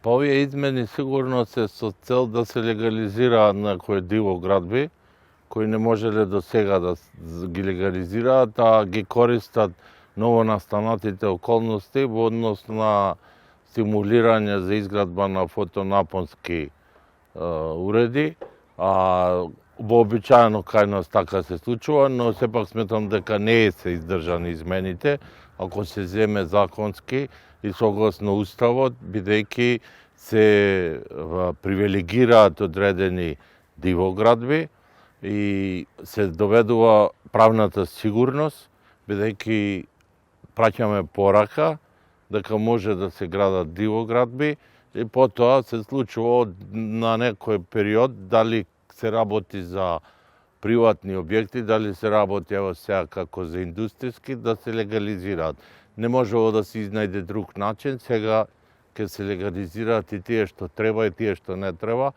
Па овие измени сигурно се со цел да се легализираат некои дивоградби, кои не можеле до сега да ги легализираат, а ги користат новонастанатите околности во однос на стимулирање за изградба на фотонапонски уреди, а вообичаено кај нас така се случува, но сепак сметам дека не се издржани измените, ако се земе законски и согласно уставот, бидејќи се привилегираат одредени дивоградби и се доведува правната сигурност, бидејќи праќаме порака дека може да се градат дивоградби и потоа се случува на некој период дали се работи за приватни објекти, дали се работи ево сега како за индустријски, да се легализираат. Не можело да се изнајде друг начин, сега ќе се легализираат и тие што треба и тие што не треба.